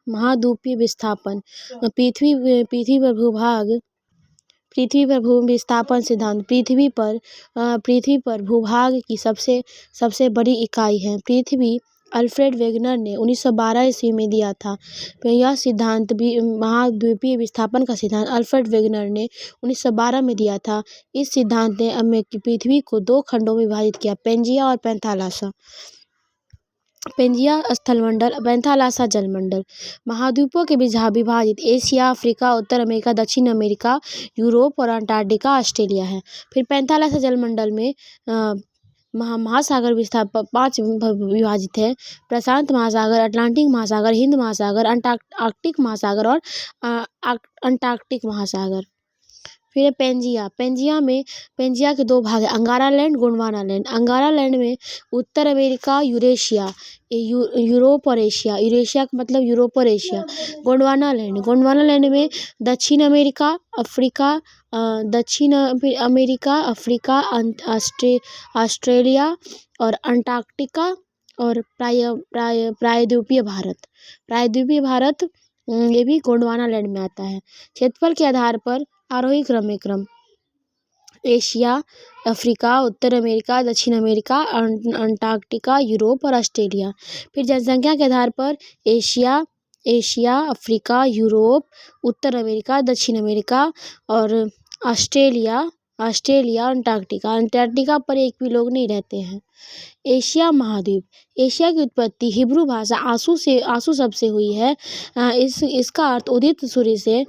महाद्वीपीय विस्थापन पृथ्वी पर भूमि विस्थापन सिद्धांत पृथ्वी पर भूभाग की सबसे बड़ी इकाई है। पृथ्वी अल्फ्रेड वेगनर ने 1912 ईस्वी में दिया था। यह सिद्धांत भी महाद्वीपीय विस्थापन का सिद्धांत अल्फ्रेड वेगनर ने 1912 में दिया था। इस सिद्धांत ने पृथ्वी को 2 खंडों में विभाजित किया, पेंजिया और पैंथालासा। पेंजिया स्थलमंडल, पैंथालासा जलमंडल। महाद्वीपों के बीच विभाजित एशिया, अफ्रीका, उत्तर अमेरिका, दक्षिण अमेरिका, यूरोप और अंटार्कटिका, ऑस्ट्रेलिया है। फिर पैंथालासा जलमंडल में महासागर विस्तार 5 विभाजित है: प्रशांत महासागर, अटलांटिक महासागर, हिंद महासागर, आर्कटिक महासागर और अंटार्कटिक महासागर। फिर पेंजिया पेंजिया के 2 भाग हैं: अंगारा लैंड, गोंडवाना लैंड। अंगारा लैंड में उत्तर अमेरिका, यूरोप और एशिया। यूरेशिया का मतलब यूरोप और एशिया। गोंडवाना लैंड में दक्षिण अमेरिका, अफ्रीका, ऑस्ट्रेलिया और अंटार्कटिका और प्रायद्वीपीय भारत ये भी गोंडवाना लैंड में आता है। क्षेत्रफल के आधार पर आरोही क्रम एशिया, अफ्रीका, उत्तर अमेरिका, दक्षिण अमेरिका, अंटार्कटिका, यूरोप और ऑस्ट्रेलिया। फिर जनसंख्या के आधार पर एशिया, अफ्रीका, यूरोप, उत्तर अमेरिका, दक्षिण अमेरिका और ऑस्ट्रेलिया, अंटार्कटिका पर एक भी लोग नहीं रहते हैं। एशिया महाद्वीप। एशिया की उत्पत्ति हिब्रू भाषा आसू शब्द से हुई है। इसका अर्थ उदित सूर्य से।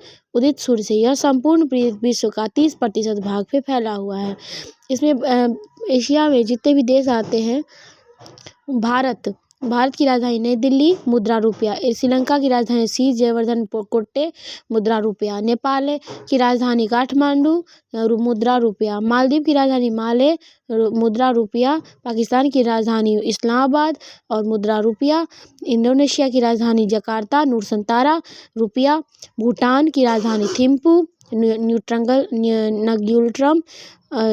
यह संपूर्ण विश्व का 30% भाग पे फैला हुआ है। इसमें एशिया में जितने भी देश आते हैं, भारत की राजधानी नई दिल्ली, मुद्रा रुपया। श्रीलंका की राजधानी श्री जयवर्धन कोट्टे, मुद्रा रुपया। नेपाल की राजधानी काठमांडू, मुद्रा रुपया। मालदीव की राजधानी माले, मुद्रा रुपया। पाकिस्तान की राजधानी इस्लामाबाद और मुद्रा रुपया। इंडोनेशिया की राजधानी जकार्ता, नूरसंतारा, रुपया। भूटान की राजधानी थिम्पू, नग्यूल्ट्रम,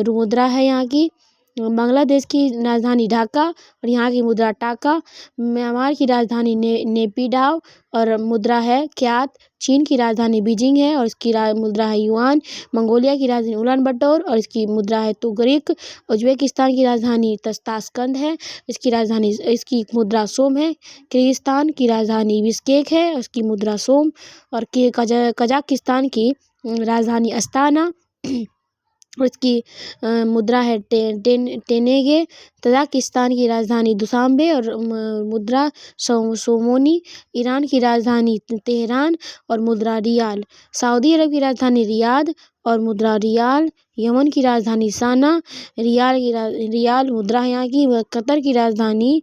मुद्रा है यहाँ की। बांग्लादेश की राजधानी ढाका और यहाँ की मुद्रा टाका। म्यांमार की राजधानी नेपिडाव और मुद्रा है क्यात। चीन की राजधानी बीजिंग है और इसकी मुद्रा है युआन। मंगोलिया की राजधानी उलान बटोर और इसकी मुद्रा है तुगरिक। उज्बेकिस्तान की राजधानी तस्तास्कंद है, इसकी मुद्रा सोम है। किर्गिस्तान की राजधानी बिश्केक है, उसकी मुद्रा सोम। और कजाकिस्तान की राजधानी अस्ताना, उसकी मुद्रा है टेनेगे। तजाकिस्तान की राजधानी दुशांबे और मुद्रा सोमोनी। ईरान की राजधानी तेहरान और मुद्रा रियाल। सऊदी अरब की राजधानी रियाद और मुद्रा रियाल। यमन की राजधानी साना, रियाल मुद्रा है यहाँ की। कतर की राजधानी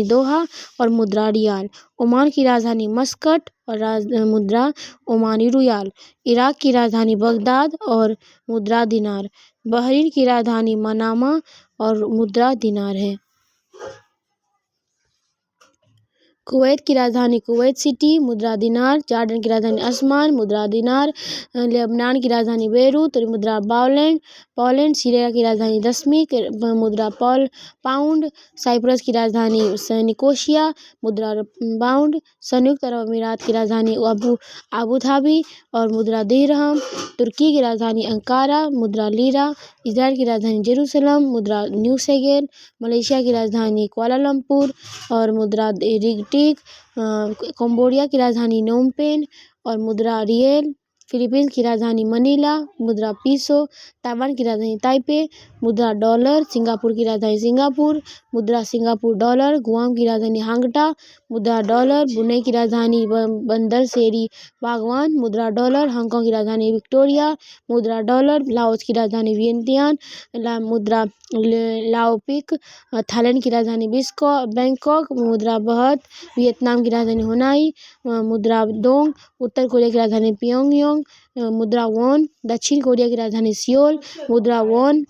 दोहा और मुद्रा रियाल। ओमान की राजधानी मस्कट और मुद्रा ओमानी रियाल। इराक की राजधानी बगदाद और मुद्रा दिनार। बहरीन की राजधानी मनामा और मुद्रा दिनार है। कुवैत की राजधानी कुवैत सिटी, मुद्रा दिनार। जॉर्डन की राजधानी अस्मान, मुद्रा दिनार। लेबनान की राजधानी बेरूत, मुद्रा पोलैंड। सीरिया की राजधानी दशमिक, मुद्रा पाउंड। साइप्रस की राजधानी निकोशिया, मुद्रा पाउंड। संयुक्त अरब अमीरात की राजधानी अबू धाबी और मुद्रा दिरहम। तुर्की की राजधानी अंकारा, मुद्रा लीरा। इजराइल की राजधानी जेरूसलम, मुद्रा न्यू शेगेल। मलेशिया की राजधानी कुआलालंपुर और मुद्रा रिगटिक। कंबोडिया की राजधानी नोमपेन और मुद्रा रियल। फिलीपींस की राजधानी मनीला, मुद्रा पीसो। ताइवान की राजधानी ताइपे, मुद्रा डॉलर। सिंगापुर की राजधानी सिंगापुर, मुद्रा सिंगापुर डॉलर। गुआम की राजधानी हांगटा, मुद्रा डॉलर। ब्रुनेई की राजधानी बंदर शेरी बागवान, मुद्रा डॉलर। हांगकांग की राजधानी विक्टोरिया, मुद्रा डॉलर। लाओस की राजधानी वियंतियान, मुद्रा लाओपिक। थाईलैंड की राजधानी बैंकॉक, मुद्रा बहत। वियतनाम की राजधानी होनाई, मुद्रा डोंग। उत्तर कोरिया की राजधानी प्योंगयांग, मुद्रा वॉन। दक्षिण कोरिया की राजधानी सियोल, मुद्रा वॉन।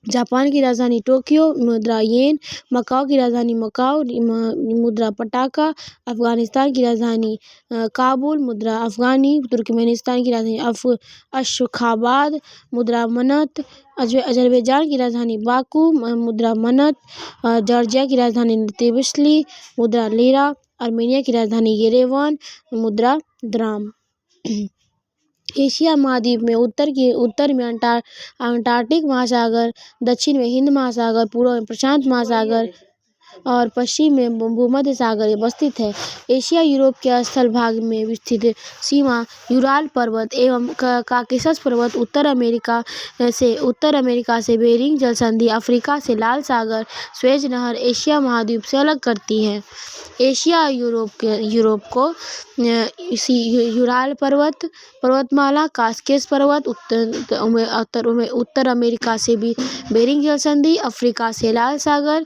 जापान की राजधानी टोक्यो, मुद्रा येन। मकाओ की राजधानी मकाओ, मुद्रा पटाका। अफगानिस्तान की राजधानी काबुल, मुद्रा अफगानी। तुर्कमेनिस्तान की राजधानी अशखाबाद, मुद्रा मनत। अजरबैजान की राजधानी बाकू, मुद्रा मनत। जॉर्जिया की राजधानी तिबिस्ली, मुद्रा लीरा। आर्मेनिया की राजधानी येरेवन, मुद्रा द्राम। एशिया महाद्वीप में उत्तर में अंटार्कटिक महासागर, दक्षिण में हिंद महासागर, पूर्व में प्रशांत महासागर और पश्चिम में भूमध्य सागर अवस्थित है। एशिया यूरोप के स्थल भाग में स्थित सीमा यूराल पर्वत एवं काकेशस पर्वत, उत्तर अमेरिका से बेरिंग जल संधि, अफ्रीका से लाल सागर, स्वेज नहर एशिया महाद्वीप से अलग करती है। एशिया यूरोप को यूराल पर्वतमाला, कास्केस पर्वत, उत्तर अमेरिका से भी बेरिंग जल संधि, अफ्रीका से लाल सागर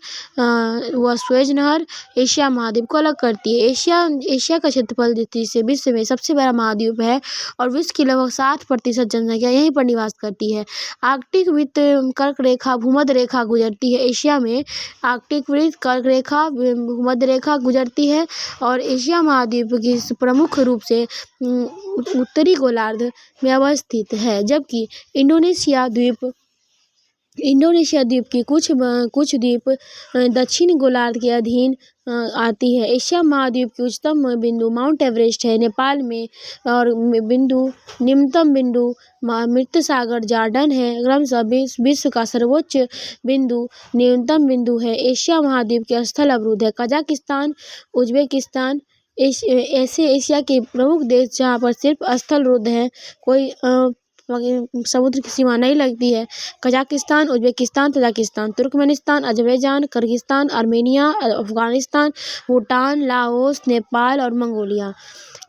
व स्वेज नहर एशिया महाद्वीप को अलग करती है। एशिया का क्षेत्रफल दृष्टि से विश्व में सबसे बड़ा महाद्वीप है और विश्व की लगभग 60% जनसंख्या यहीं पर निवास करती है। आर्कटिक वृत्त कर्क रेखा भूमध्य रेखा गुजरती है। एशिया में आर्कटिक वृत्त कर्क रेखा भूमध्य रेखा गुजरती है और एशिया महाद्वीप की प्रमुख रूप से उत्तरी गोलार्ध में अवस्थित है, जबकि इंडोनेशिया द्वीप की कुछ द्वीप दक्षिण गोलार्ध के अधीन आती है। एशिया महाद्वीप की उच्चतम बिंदु माउंट एवरेस्ट है नेपाल में और निम्नतम बिंदु मृत सागर जॉर्डन है। क्रमशः विश्व का सर्वोच्च बिंदु न्यूनतम बिंदु है। एशिया महाद्वीप के स्थल अवरुद्ध है कजाकिस्तान, उज्बेकिस्तान ऐसे एशिया के प्रमुख देश जहाँ पर सिर्फ स्थल रुद्ध है, कोई समुद्र की सीमा नहीं लगती है। Kazakhstan, Uzbekistan, Tajikistan, Turkmenistan, Azerbaijan, Kyrgyzstan, Armenia, Afghanistan, Bhutan, Laos, Nepal और मंगोलिया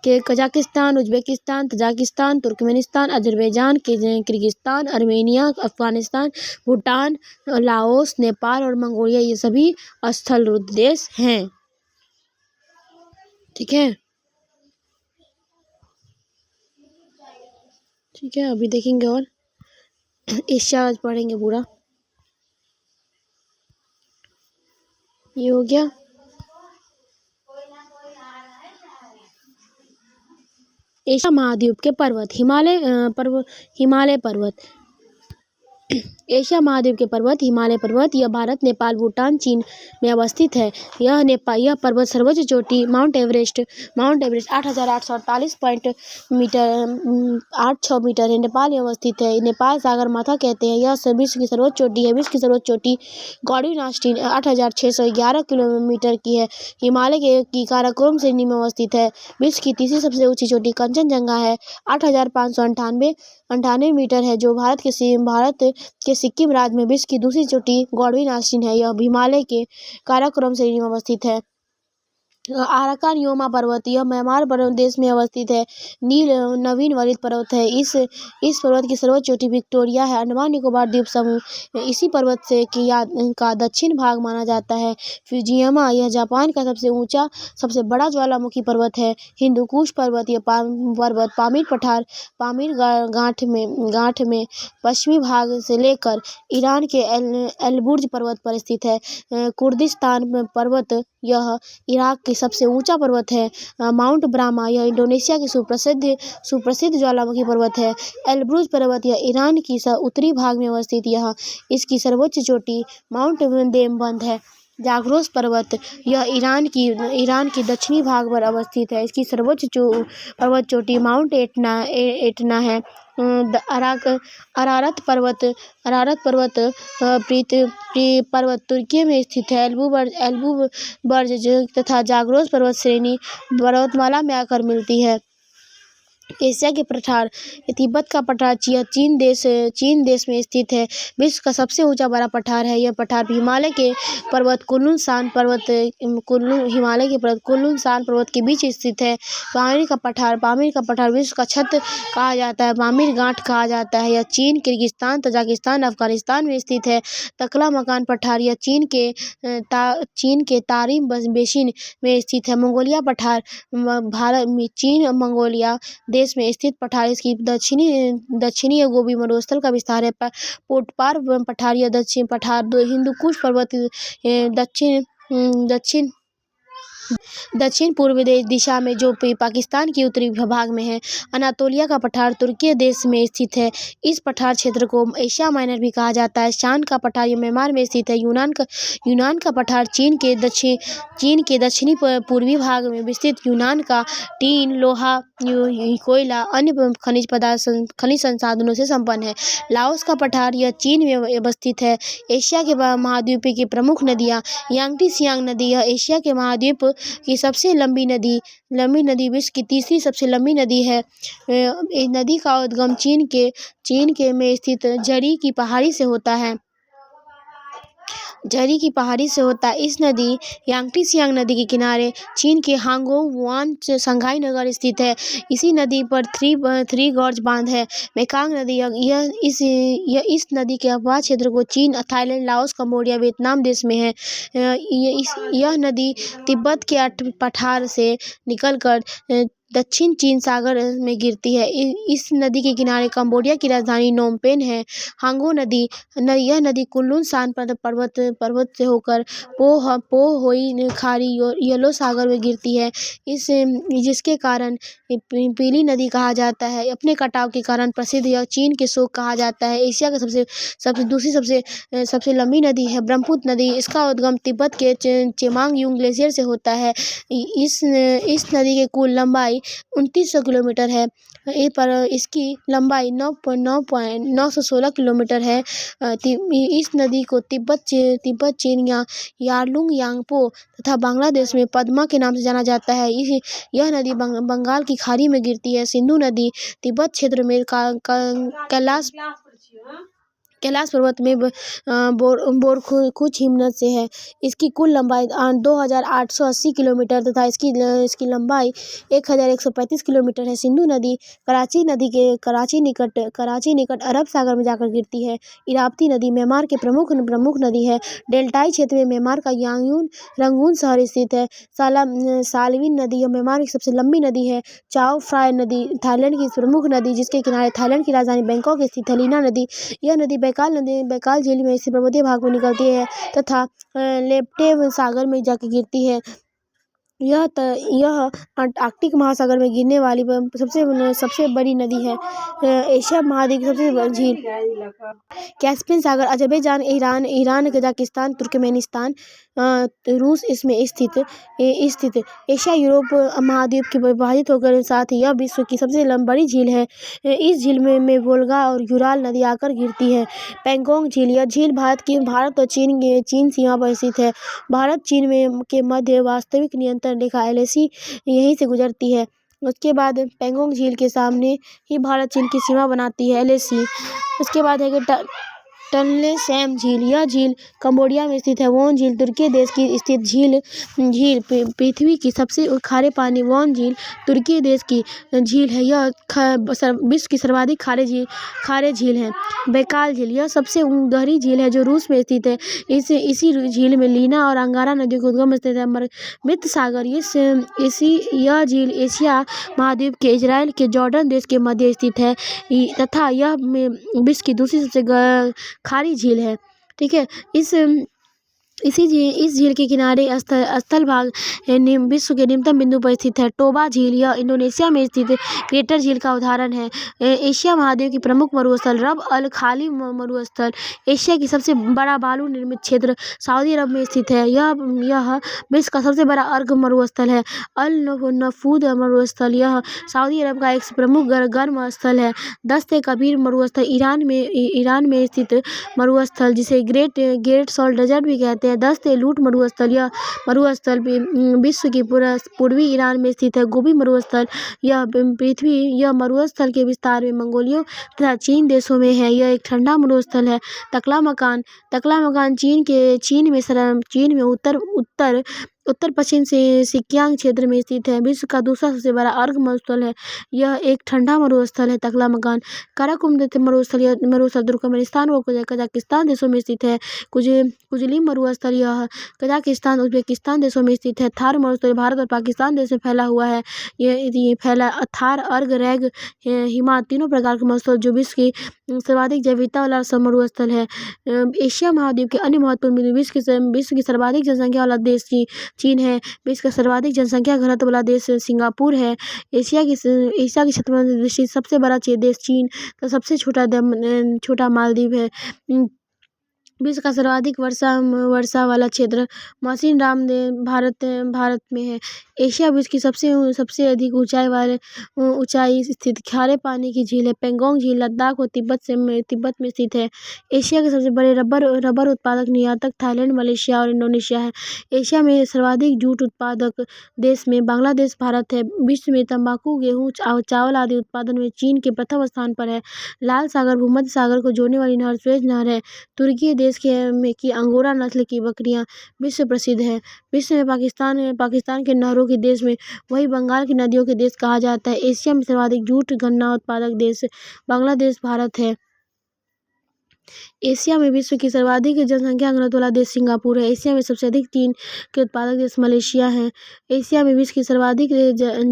के Kazakhstan, Uzbekistan, Tajikistan, Turkmenistan, Azerbaijan, Kyrgyzstan, Armenia, Afghanistan, Bhutan, Laos, Nepal और मंगोलिया ये सभी स्थल रुद्ध देश हैं। ठीक है, अभी देखेंगे और एशिया आज पढ़ेंगे पूरा। ये हो गया। एशिया महाद्वीप के पर्वत, हिमालय पर्वत। एशिया महाद्वीप के पर्वत हिमालय पर्वत यह भारत, नेपाल, भूटान, चीन में अवस्थित है। यह पर्वत सर्वोच्च चोटी माउंट एवरेस्ट 8,848.86 मीटर है। नेपाल में अवस्थित है। नेपाल सागर माथा कहते हैं। यह विश्व की सर्वोच्च चोटी है। विश्व की सर्वोच्च चोटी गौड़ी नास्टिन 8,611 किलोमीटर की है। हिमालय की काराकोरम श्रेणी में अवस्थित है। विश्व की तीसरी सबसे ऊंची चोटी कंचनजंगा है 8,598 मीटर है, जो भारत के सिक्किम राज्य में विश्व की दूसरी चोटी गौड़ी नास्टिन है। यह हिमालय के काराकोरम श्रेणी में अवस्थित है। आराकान योमा पर्वत यह म्यांमार देश में अवस्थित है। नील नवीन वलित पर्वत है। इस पर्वत की सर्वोच्च चोटी विक्टोरिया है। अंडमान निकोबार द्वीप समूह इसी पर्वत से का दक्षिण भाग माना जाता है। फ्यूजियामा यह जापान का सबसे बड़ा ज्वालामुखी पर्वत है। हिंदुकुश पर्वत यह पर्वत पामीर गांठ में पश्चिमी भाग से लेकर ईरान के एलबुर्ज पर्वत पर स्थित है। कुर्दिस्तान पर्वत यह इराक की सबसे ऊंचा पर्वत है। माउंट ब्रामा यह इंडोनेशिया की सुप्रसिद्ध ज्वालामुखी पर्वत है। एलब्रूज पर्वत यह ईरान की उत्तरी भाग में अवस्थित इसकी सर्वोच्च चोटी माउंट देमबंद है। जाग्रोस पर्वत यह ईरान की दक्षिणी भाग पर अवस्थित है। इसकी सर्वोच्च पर्वत चोटी माउंट एटना है। अरारत पर्वत तुर्की में स्थित है। एल्बुर्ज तथा जाग्रोस पर्वत श्रेणी पर्वतमाला में आकर मिलती है। एशिया के पठार तिब्बत का पठार चीन देश में स्थित है। विश्व का सबसे ऊंचा बड़ा पठार है। यह पठार हिमालय के पर्वत कुनलुन शान पर्वत के बीच स्थित है। पामीर का पठार विश्व का छत कहा जाता है। पामीर गांठ कहा जाता है। यह चीन, किर्गिस्तान, तजाकिस्तान, अफगानिस्तान में स्थित है। तकला मकान पठार यह चीन के तारिम बेसिन में स्थित है। मंगोलिया पठार भारत, चीन, मंगोलिया देश में स्थित पठार इसकी दक्षिणी गोबी मरुस्थल का विस्तार है। पोटपार पठार या दक्षिण पठार हिंदू कुश पर्वत दक्षिण पूर्व दिशा में जो पाकिस्तान के उत्तरी भाग में है। अनातोलिया का पठार तुर्की देश में स्थित है। इस पठार क्षेत्र को एशिया माइनर भी कहा जाता है। शान का पठार ये म्यांमार में स्थित है। यूनान का पठार चीन के दक्षिणी पूर्वी भाग में विस्तृत यूनान का टीन, लोहा, कोयला, अन्य खनिज संसाधनों से संपन्न है। लाओस का पठार यह चीन में अवस्थित है। एशिया के महाद्वीप की प्रमुख नदियाँ यांगटी सियांग नदी यह एशिया के महाद्वीप की सबसे लंबी नदी विश्व की तीसरी सबसे लंबी नदी है। इस नदी का उद्गम चीन के में स्थित जरी की पहाड़ी से होता है। इस नदी यांगटी सियांग नदी के किनारे चीन के हांगो वुआन संघाई नगर स्थित है। इसी नदी पर थ्री गॉर्ज बांध है। मेकांग नदी इस नदी के अपवाह क्षेत्र को चीन, थाईलैंड, लाओस, कंबोडिया, वियतनाम देश में है। यह नदी तिब्बत के पठार से निकलकर दक्षिण चीन सागर में गिरती है। इस नदी के किनारे कंबोडिया की राजधानी नोम पेन है। हांगो नदी यह नदी कुनलुन सान पर्वत से होकर पो होई खारी येलो सागर में गिरती है। जिसके कारण पीली नदी कहा जाता है। अपने कटाव के कारण प्रसिद्ध यह चीन के शोक कहा जाता है। एशिया का दूसरी सबसे लंबी नदी है ब्रह्मपुत्र नदी। इसका उद्गम तिब्बत के चेमांगयुंग ग्लेशियर से होता है। इस नदी की कुल लंबाई 2900 किलोमीटर है। पर इसकी लंबाई 916 किलोमीटर है। इस नदी को तिब्बत, चीन या यारलुंग यांगपो तथा बांग्लादेश में पद्मा के नाम से जाना जाता है। यह नदी बंगाल की खाड़ी में गिरती है। सिंधु नदी तिब्बत क्षेत्र में कैलाश पर्वत में बोरखुच हिमनद से है। इसकी कुल लंबाई 2880 किलोमीटर तथा इसकी लंबाई 1135 किलोमीटर है। सिंधु नदी कराची निकट अरब सागर में जाकर गिरती है। इरावती नदी म्यांमार के प्रमुख नदी है। डेल्टाई क्षेत्र में म्यांमार का रंगून शहर स्थित है। सालविन नदी यह म्यांमार की सबसे लंबी नदी है। चाओ फ्राय नदी थाईलैंड की प्रमुख नदी जिसके किनारे थाईलैंड की राजधानी बैंकॉक स्थित है। लीना नदी यह नदी बैकाल झील में स्थित पर्वतीय भाग में निकलती है तथा लेप्टे सागर में जाकर गिरती है। यह आर्कटिक महासागर में गिरने वाली सबसे बड़ी नदी है। एशिया महाद्वीप की सबसे बड़ी झील कैस्पियन सागर अजरबैजान, ईरान, कजाकिस्तान, तुर्कमेनिस्तान, रूस इसमें स्थित एशिया यूरोप महाद्वीप के विभाजित होकर साथ ही यह विश्व की सबसे बड़ी झील है। इस झील में वोल्गा और यूराल नदी आकर गिरती है। पैंगोंग झील यह झील भारत और चीन सीमा पर स्थित है। भारत चीन के मध्य वास्तविक नियंत्रण रेखा LAC यहीं से गुजरती है। उसके बाद पैंगोंग झील के सामने ही भारत चीन की सीमा बनाती है LAC। उसके बाद है कि टनले सैम झील यह झील कंबोडिया में स्थित है। वोन झील तुर्की देश की स्थित झील पृथ्वी की सबसे खारे पानी वोन झील तुर्की देश की झील है। यह विश्व की सर्वाधिक खारे झील है। बैकाल झील यह सबसे गहरी झील है जो रूस में स्थित है। इसी झील में लीना और अंगारा नदी का उद्गम स्थित है। मृत सागर यह झील एशिया महाद्वीप के इजराइल के जॉर्डन देश के मध्य स्थित है तथा यह विश्व की दूसरी सबसे खारी झील है। ठीक है। इस झील के किनारे स्थल भाग विश्व के निम्नतम बिंदु पर स्थित है। टोबा झील यह इंडोनेशिया में स्थित क्रेटर झील का उदाहरण है। एशिया महाद्वीप की प्रमुख मरुस्थल रब अल खाली मरुस्थल एशिया की सबसे बड़ा बालू निर्मित क्षेत्र सऊदी अरब में स्थित है। यह विश्व का सबसे बड़ा अर्ग मरुस्थल है। अल नफूद मरुस्थल यह सऊदी अरब का एक प्रमुख गर्म स्थल है। दस्त कबीर मरुस्थल ईरान में स्थित मरुस्थल जिसे ग्रेट सॉल्ट डेजर्ट भी कहते हैं। दस्त लूट मरुस्थल यह मरुस्थल विश्व की पूर्वी ईरान में स्थित है। गोबी मरुस्थल यह मरुस्थल के विस्तार में मंगोलिया तथा चीन देशों में है। यह एक ठंडा मरुस्थल है। तकला मकान चीन में उत्तर पश्चिम से सिक्यांग क्षेत्र में स्थित है। विश्व का दूसरा सबसे बड़ा अर्क मरुस्थल है। यह एक ठंडा मरुस्थल है। तकलामकान काराकोरम मरुस्थल, यह मरुस्थल तुर्कमेनिस्तान व कजाकिस्तान देशों में स्थित है। कुजलिम मरुस्थल, यह कजाकिस्तान उज्बेकिस्तान देशों में स्थित है। थार मरुस्थल भारत और पाकिस्तान देश में फैला हुआ है। ये फैला थार, अर्ग, रैग, हिमा तीनों प्रकार के मरुस्थल जो विश्व की सर्वाधिक जैव विविधता वाला मरुस्थल है। एशिया महाद्वीप के अन्य महत्वपूर्ण बिंदु, विश्व की सर्वाधिक जनसंख्या वाला देश चीन है। विश्व का सर्वाधिक जनसंख्या घनत्व वाला देश सिंगापुर है। एशिया की क्षेत्रफल की दृष्टि से सबसे बड़ा देश चीन तो सबसे छोटा मालदीव है। विश्व का सर्वाधिक वर्षा वाला क्षेत्र मौसिनराम भारत में है। एशिया विश्व की सबसे अधिक ऊंचाई स्थित खारे पानी की झील है। पेंगोंग झील लद्दाख और तिब्बत में स्थित है। एशिया के सबसे बड़े रबर उत्पादक निर्यातक थाईलैंड, मलेशिया और इंडोनेशिया है। एशिया में सर्वाधिक जूट उत्पादक देश में बांग्लादेश, भारत है। विश्व में तंबाकू, गेहूं, चावल आदि उत्पादन में चीन के प्रथम स्थान पर है। लाल सागर भूमध्य सागर को जोड़ने वाली नहर सुएज नहर है। तुर्की देश की अंगोरा नस्ल की बकरियां विश्व प्रसिद्ध है। विश्व में पाकिस्तान के नहरों के देश में वही बंगाल की नदियों के देश कहा जाता है। एशिया में सर्वाधिक जूट गन्ना उत्पादक देश बांग्लादेश, भारत है। एशिया में विश्व की सर्वाधिक जनसंख्या घनत्व वाला देश सिंगापुर है। एशिया में सबसे अधिक टीन के उत्पादक देश मलेशिया है। एशिया में विश्व की सर्वाधिक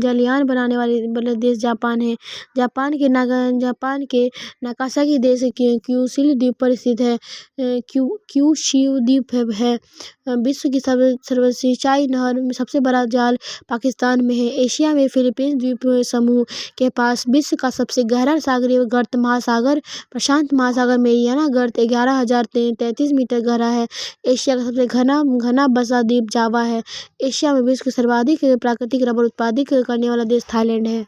जलयान बनाने वाले देश जापान है। जापान के नागासाकी देश क्यूशू द्वीप पर स्थित है। क्यूशू द्वीप है। विश्व की सर्वसिंचाई नहर में सबसे बड़ा जाल पाकिस्तान में है। एशिया में फिलीपींस द्वीप समूह के पास विश्व का सबसे गहरा सागरीय गर्त महासागर प्रशांत महासागर मेरियाना गर्त 11,033 मीटर गहरा है। एशिया का सबसे घना बसा द्वीप जावा है। एशिया में विश्व के सर्वाधिक प्राकृतिक रबर उत्पादित करने वाला देश थाईलैंड है।